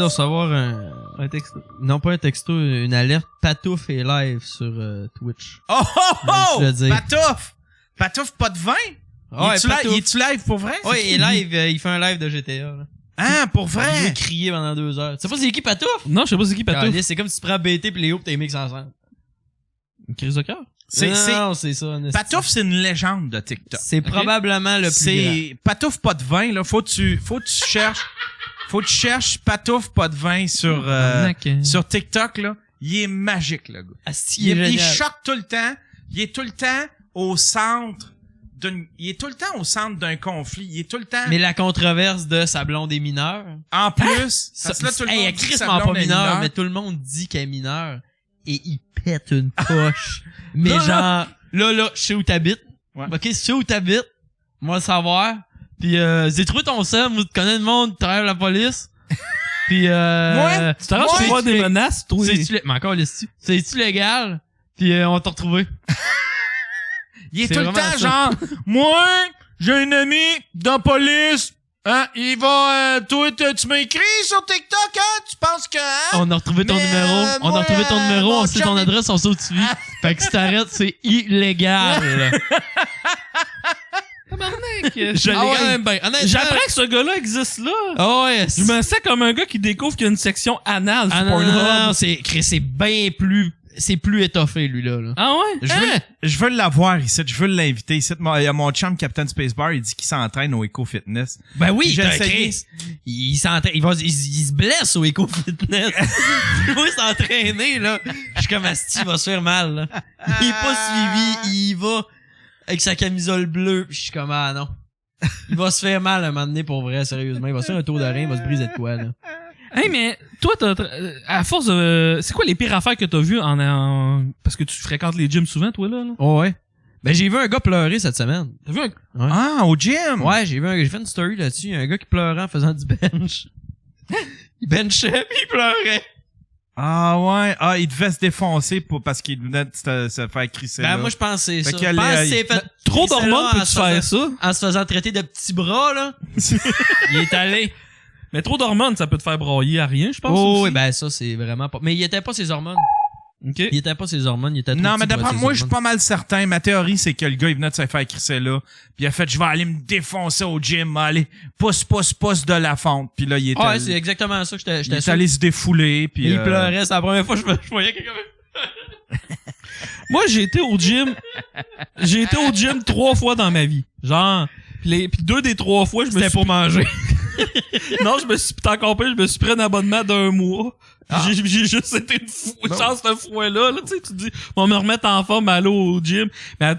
de recevoir un texto. Non, pas un texto, une alerte. Patouf est live sur Twitch. Oh, oh, Je veux dire. Patouf! Patouf, pas de vin? Ouais, Il est-tu live pour vrai? Oui, il est live, il fait un live de GTA, là. Hein, pour Il vrai? veut crier pendant 2 heures. Tu sais pas c'est qui Patouf? Non, je sais pas c'est qui Patouf. C'est comme si tu prends BT pis Léo pis t'es mix ensemble. Une crise de cœur? Non, c'est ça. Patouf, c'est une légende de TikTok. C'est probablement le plus grand. Patouf, pas de vin, là. Faut que tu cherches Patouf, pas de vin sur TikTok, là. Il est magique, le gars. Asti, il est Il génial. choque tout le temps. Il est tout le temps au centre d'un conflit. Il est tout le temps. Mais la controverse de sa blonde est mineure. En plus, parce que là, tout le monde Elle est dit que crissement sa pas blonde est mineure, mais tout le monde dit qu'elle est mineure. Et il pète une poche. Mais Non, genre, là, je sais où t'habites. Ouais. Ok, je sais où t'habites. Moi, le savoir. Puis j'ai trouvé ton seum, tu connais le monde, tu travailles à la police. Puis Moi? Tu t'arranges pour voir des menaces, toi? mais encore laisse-tu. C'est-tu légal? Puis on va te retrouver. Il est C'est tout le vraiment temps ça. genre, moi, j'ai un ami dans la police. Hein, il va, toi, tu m'as écrit sur TikTok, hein? Tu penses que, hein? On a retrouvé ton Mais, numéro. On moi, a retrouvé ton numéro, mon on sait ton chum, adresse, on sait où tu vis. Fait que si t'arrêtes, c'est illégal. Tabarnak! Je l'ai Ah ouais. quand même bien. Honnêtement. J'apprends que ce gars-là existe là. Ah ouais. Je me sens comme un gars qui découvre qu'il y a une section anale sur Ah non, Pornhub. non, c'est bien plus... C'est plus étoffé, lui, là. Ah ouais? Je veux l'avoir ici, je veux l'inviter ici. Il y a mon chum Captain Spacebar, il dit qu'il s'entraîne au Eco Fitness. Ben oui, J'ai t'as essayé. Chris. Il s'entraîne, il se blesse au Eco Fitness. Il va s'entraîner, là. Je suis comme Asti, il va se faire mal, là. Il est pas suivi, il y va avec sa camisole bleue. Je suis comme, ah non. Il va se faire mal un moment donné pour vrai, sérieusement. Il va se faire un tour de rein, il va se briser de quoi, là. Hey, mais toi, à force de... C'est quoi les pires affaires que t'as vues parce que tu fréquentes les gyms souvent, toi, là? Oh ouais. Ben j'ai vu un gars pleurer cette semaine. T'as vu un... Ouais. Ah, au gym? Ouais, j'ai fait une story là-dessus, un gars qui pleurait en faisant du bench. Il benchait pis il pleurait. Ah ouais, il devait se défoncer parce qu'il venait de se faire crisser Ben là. moi je pense que c'est Fait ça. qu'il Je pense allait- que c'est fait Trop crisser d'hormones là peux-tu faire ça? en se faisant traiter de petits bras là. Il est allé. Mais trop d'hormones, ça peut te faire broyer à rien, je pense. Oh aussi. oui, ben ça c'est vraiment pas. Mais il était pas ses hormones. OK. Il était pas ses hormones, il était trop Non, petit mais pour d'après être moi, ses je suis hormones. pas mal certain. Ma théorie, c'est que le gars, il venait de se faire crisser là. Puis il a fait, je vais aller me défoncer au gym. Allez, pousse de la fonte. Puis là, il est Ah ouais, allé, c'est exactement ça que il j'étais est sûr. allé se défouler. Puis Il pleurait, c'est la première fois que je voyais quelqu'un. Moi, j'ai été au gym. J'ai été au gym 3 fois dans ma vie. Genre, puis 2 des 3 fois, je me C'était suis... pour manger. Non, je me suis t'en compris, je me suis pris un abonnement d'1 mois. J'ai juste été une chance cette fois-là, tu sais, tu te dis, on va me remettre en forme, aller au gym. Mais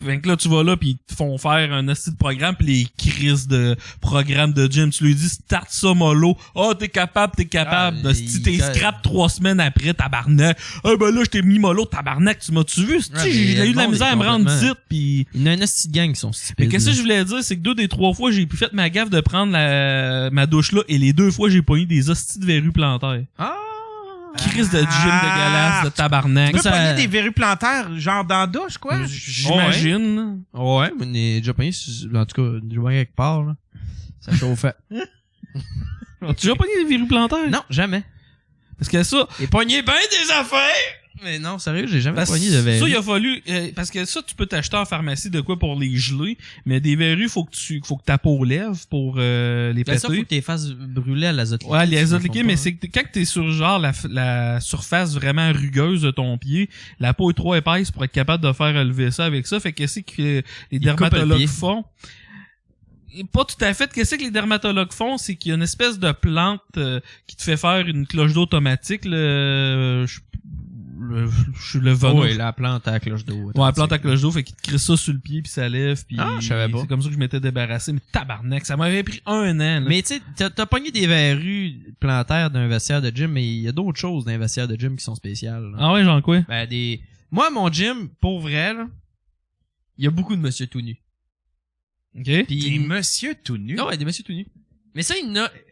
fait que là, tu vas là, pis ils te font faire un esti de programme, pis les crises de programme de gym, tu lui dis, start ça mollo. Oh, t'es capable. Ah, Si t'es scrap 3 semaines après, tabarnak. Ah, ben là, je t'ai mis mollo, tabarnak, tu m'as-tu vu? mais J'ai eu de la le monde misère est à me rendre complètement- site, pis... Il y en a un esti de gang qui sont stupides. Mais qu'est-ce que je voulais dire, c'est que 2 des 3 fois, j'ai pu fait ma gaffe de prendre ma douche là, et les 2 fois, j'ai pas eu des hosties de verrues plantaires. Ah! Crise de gym dégueulasse, de tabarnak. Tu peux ça- pogner des verrues plantaires, genre dans la douche, quoi? J'imagine. Ouais, mais on est déjà pogné, en tout cas, déjà pogné quelque part, là. Ça chauffait. Tu as pogné des verrues plantaires? Non, jamais. Parce que ça, Et pogné ben des affaires! Mais non, sérieux, j'ai jamais parce pogné de verrues. ça, il a fallu, parce que ça, tu peux t'acheter en pharmacie de quoi pour les geler, mais des verrues, faut que ta peau lève pour, les Ben, ça, faut péter. que t'es fasses brûler à l'azote liquide. Ouais, les si azotes je me liquides, trompe mais pas, c'est que quand t'es sur genre la surface vraiment rugueuse de ton pied, la peau est trop épaisse pour être capable de faire relever ça avec ça. Fait que qu'est-ce que les coupe le dermatologues pied. font? Et pas tout à fait. Qu'est-ce que les dermatologues font? C'est qu'il y a une espèce de plante qui te fait faire une cloche d'eau automatique. Je suis le venin. Ouais, la plante à la cloche d'eau. Ouais, plante à cloche d'eau, fait qu'il te crisse ça sur le pied puis ça lève puis Ah, je savais pas. c'est comme ça que je m'étais débarrassé. Mais tabarnak, ça m'avait pris 1 an. Là. Mais tu sais, t'as pogné des verrues plantaires d'un vestiaire de gym, mais il y a d'autres choses dans les vestiaires de gym qui sont spéciales. là. Ah ouais, genre quoi? Ben, moi, mon gym, pour vrai, là, il y a beaucoup de monsieur tout nus. OK. Des Puis, monsieur tout nu. non, ouais, des monsieur tout nus. Mais ça,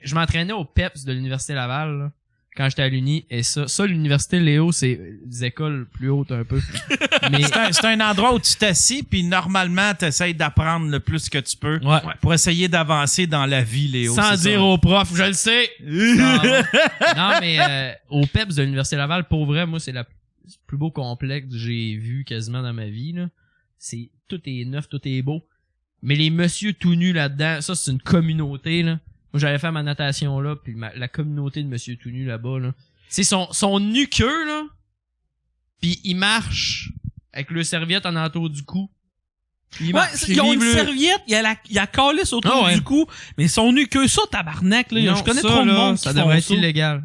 je m'entraînais au PEPS de l'Université Laval, là. quand j'étais à l'Uni. Et ça, l'université Léo, c'est des écoles plus hautes un peu. Mais C'est un endroit où tu t'assis, puis normalement, tu essaies d'apprendre le plus que tu peux Ouais. pour essayer d'avancer dans la vie, Léo. sans c'est dire ça. aux profs, je le sais. Non, mais au PEPS de l'Université Laval, pour vrai, moi, c'est le plus beau complexe que j'ai vu quasiment dans ma vie, là. Tout est neuf, tout est beau. Mais les messieurs tout nus là-dedans, ça, c'est une communauté, là. Moi, j'avais fait ma natation là, puis la communauté de monsieur tout nus là-bas, là. C'est son nu-queue, là. Puis il marche avec le serviette en entour du cou. Il Ouais, marche, ils ont une livre le- serviette, il y a calice autour Ah ouais. du cou, mais son nu que ça, tabarnak, là. Non, Je connais ça, trop de là, monde ça qui devrait font être ça. illégal.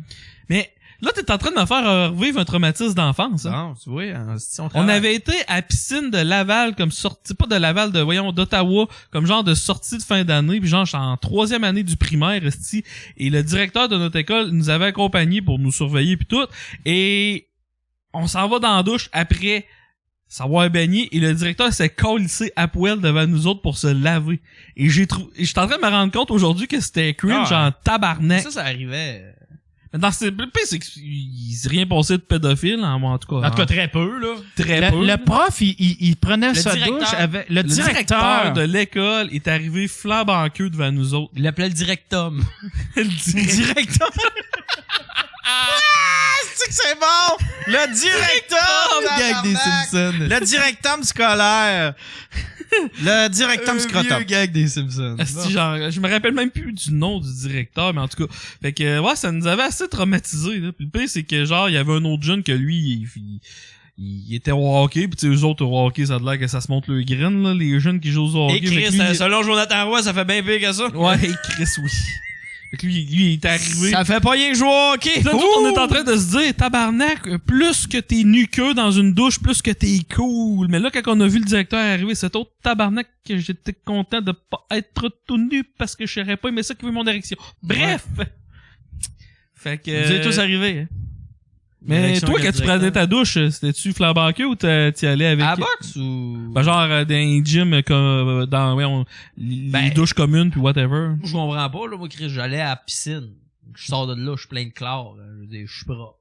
Mais là, t'es en train de me faire revivre un traumatisme d'enfance, hein. Non, tu vois, si on On travaille. avait été à la piscine de Laval comme sortie, pas de Laval, d'Ottawa, comme genre de sortie de fin d'année, puis genre, j'étais en 3e année du primaire, esti, et le directeur de notre école nous avait accompagnés pour nous surveiller puis tout, et on s'en va dans la douche après s'avoir baigné, et le directeur s'est collissé à poêle devant nous autres pour se laver. Et j'étais en train de me rendre compte aujourd'hui que c'était cringe Ah ouais. en tabarnak. Ça arrivait. Mais dans le pire, c'est qu'il s'est rien passé de pédophile, en tout cas. En tout cas, très peu, là. très peu. Le prof, il prenait sa directeur. douche avec le Le directeur directeur. de l'école est arrivé flambant en queue devant nous autres. Il l'appelait le directum. Le directeur. Directeur. C'est que c'est bon! Le directeur! Gag des tabarnak! Simpsons. Le directum scolaire. Le directum scrotum. Gag des Simpsons. Asti, genre, je me rappelle même plus du nom du directeur, mais en tout cas, fait que, ouais, ça nous avait assez traumatisés, là. Puis le pire, c'est que, genre, il y avait un autre jeune que lui, il était au hockey, pis tu sais, eux autres au hockey, ça a l'air que ça se monte le grain, là, les jeunes qui jouent au hockey. Et Fait que Chris, lui, selon Jonathan Roy, ça fait bien pire que ça. ouais, et Chris, oui. Fait que lui, il est arrivé. Ça fait pas rien jouer au hockey. Là, nous autres, on est en train de se dire, tabarnak, plus que t'es nu-queux dans une douche, plus que t'es cool. Mais là, quand on a vu le directeur arriver, cet autre tabarnak, que j'étais content de pas être tout nu parce que je serais pas aimé ça qui veut mon érection. Bref! Fait que... Vous êtes tous arrivés, hein. Mais Érection toi, avec quand le tu prenais directeur. ta douche, c'était-tu flambant queue ou t'y allais avec... À la boxe ou... Ben, genre, dans un gym, comme, dans, les Ben- douches communes puis whatever. Je comprends pas, là. Moi, Chris, j'allais à la piscine. Je sors de là, je suis plein de chlore. Je veux dire, je suis propre.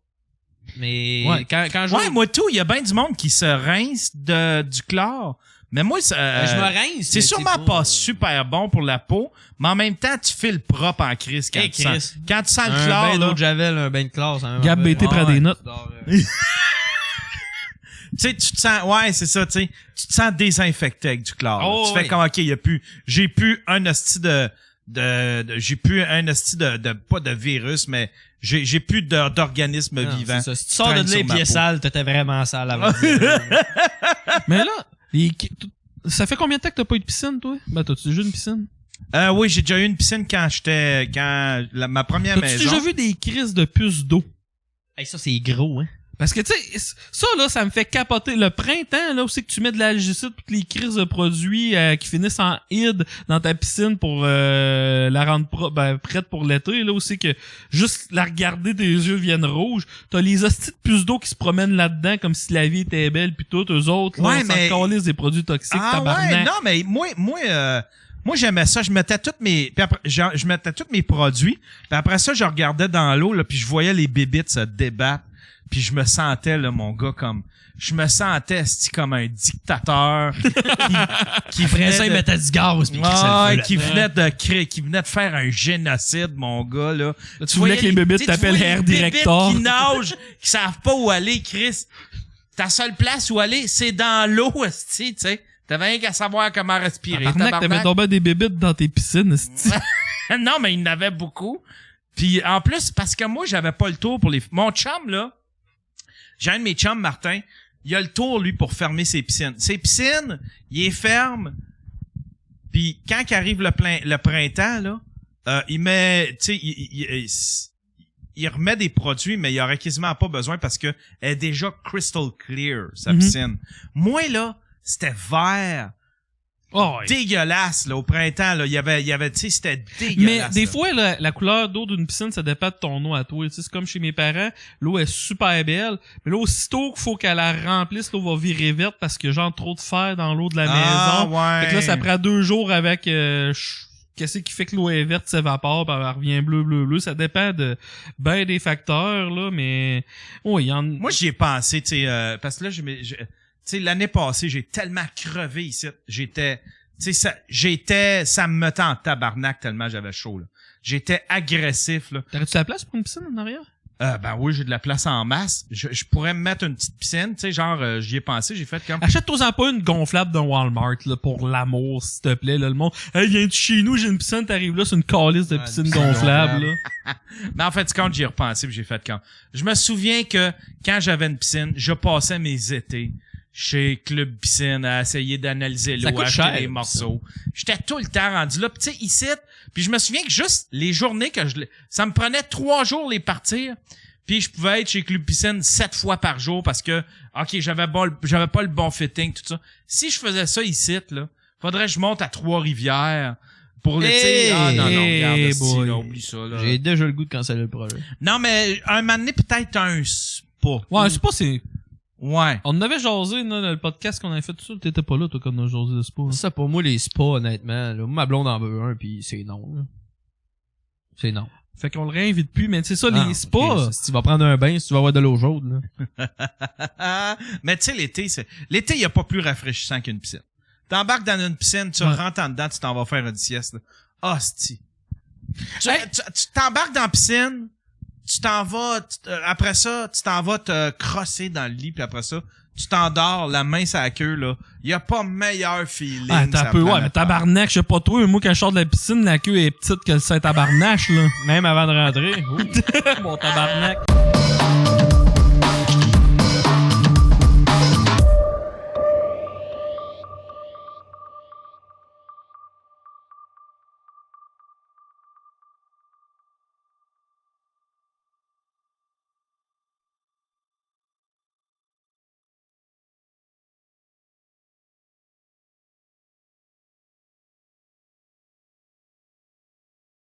Mais Ouais. quand je... Ouais, moi tout, il y a bien du monde qui se rince du chlore. Mais moi, ça, je me rince. c'est mais sûrement pas super bon pour la peau, mais en même temps, tu files propre en crise quand, Hey, tu sens, Chris. quand tu sens le Un chlore. bain là. d'eau de Javel, un bain de classe. Gab BT prend des notes. Tu sais, tu te sens, ouais, c'est ça, tu sais, tu te sens désinfecté avec du chlore. Oh, tu fais oui. comme, ok, j'ai plus un hostie j'ai plus un hostie de pas de virus, mais j'ai plus d'organisme vivant. Si tu sors traîne de là sur les ma pieds peau. sales, t'étais vraiment sale avant. de- Mais là, ça fait combien de temps que t'as pas eu de piscine, toi? Ben, t'as-tu déjà une piscine? Oui, j'ai déjà eu une piscine ma première T'as-tu maison. déjà vu des crises de puces d'eau? Hey, ça, c'est gros, hein. Parce que, tu sais, ça, là, ça me fait capoter. Le printemps, là, aussi que tu mets de l'algicide, toutes les crises de produits qui finissent en id dans ta piscine pour la rendre prête pour l'été, là, aussi que juste la regarder, tes yeux viennent rouges. T'as les hosties de puces d'eau qui se promènent là-dedans comme si la vie était belle, puis tout, eux autres, là, Ouais, on mais- s'en calisse des produits toxiques, tabarnak. ouais, non, mais moi j'aimais ça, je mettais toutes mes puis après, je mettais tous mes produits, puis après ça je regardais dans l'eau là, puis je voyais les bébites se débattre, puis je me sentais là mon gars comme je me sentais esti, comme un dictateur qui Après ça, ils mettaient du gaz. Puis ils crissaient le feu qui là-dedans. qui venait de faire un génocide mon gars là. Là, tu voulais que les bébites t'appellent Air Director. Qui nagent, qui savent pas où aller, Chris. Ta seule place où aller, c'est dans l'eau, esti, tu sais. T'avais rien qu'à savoir comment respirer. Tabarnak, t'avais tabarnak. tombé des bébites dans tes piscines, esti. Non, mais il y en avait beaucoup. Puis en plus, parce que moi, j'avais pas le tour pour les... Mon chum, là, j'ai un de mes chums, Martin, il a le tour, lui, pour fermer ses piscines. Ses piscines, il les ferme, puis quand arrive le printemps, là, il met... Tu sais, il remet des produits, mais il aurait quasiment pas besoin parce que elle est déjà crystal clear, sa piscine. Moi, là, c'était vert. Oh, ouais. Dégueulasse, là, au printemps, là. Il y avait, tu sais, c'était Mais dégueulasse. des là. fois, la couleur d'eau d'une piscine, ça dépend de ton eau à toi. Tu sais, c'est comme chez mes parents, l'eau est super belle, mais là, aussitôt qu'il faut qu'elle la remplisse, l'eau va virer verte parce qu'il y a genre trop de fer dans l'eau de la maison. Ouais. Fait que là, ça prend 2 jours avec qu'est-ce qui fait que l'eau est verte s'évapore, puis elle revient bleu. Ça dépend de ben des facteurs, là, mais... Oui, il y en... Moi, j'y ai pensé, tu sais, parce que là, tu sais, l'année passée, j'ai tellement crevé ici. J'étais... Tu sais, ça me mettait en tabarnak tellement j'avais chaud, là. J'étais agressif, là. T'aurais-tu la place pour une piscine en arrière? Ben oui, j'ai de la place en masse. Je pourrais me mettre une petite piscine, tu sais, genre, j'y ai pensé, j'ai fait comme... Achète-toi-en pas une gonflable d'un Walmart, là, pour l'amour, s'il te plaît, là, le monde. Hey, viens-tu chez nous, j'ai une piscine, t'arrives là, c'est une calice de piscine gonflable, là. Mais en fait, quand j'y ai repensé, puis j'ai fait quand. Je me souviens que quand j'avais une piscine, je passais mes étés chez Club Piscine à essayer d'analyser l'eau, à acheter des morceaux. J'étais tout le temps rendu là. Puis tu sais, ici, puis je me souviens que juste les journées ça me prenait 3 jours les partir. Puis je pouvais être chez Club Piscine 7 fois par jour parce que, OK, j'avais pas le bon fitting, tout ça. Si je faisais ça ici, là, faudrait que je monte à Trois-Rivières pour le, non, regarde, là, oublie ça, là. J'ai déjà le goût de canceller le projet. Non, mais un moment donné, peut-être un spa. Ouais, un spa, c'est... Ouais. On en avait jasé, là, dans le podcast qu'on avait fait tout ça. T'étais pas là, toi, quand on a jasé de spa. Là. Ça, pour moi, les spas, honnêtement, là, ma blonde en veut un, pis c'est non, là. C'est non. Fait qu'on le réinvite plus, mais c'est ça, les spas. Okay. Si tu vas prendre un bain, si tu vas avoir de l'eau chaude, là. Mais tu sais, l'été, il y a pas plus rafraîchissant qu'une piscine. T'embarques dans une piscine, tu rentres en dedans, tu t'en vas faire une sieste, là. Hostie. Tu t'embarques dans la piscine, tu t'en vas, après ça, tu t'en vas te crosser dans le lit, puis après ça, tu t'endors, la main sur la queue, là. Y a pas meilleur feeling. Ah, t'as peu, ouais, mais tabarnak, je sais pas toi, moi, quand je sors de la piscine, la queue est petite que le Saint-Tabarnache, là. Même avant de rentrer. Mon tabarnak.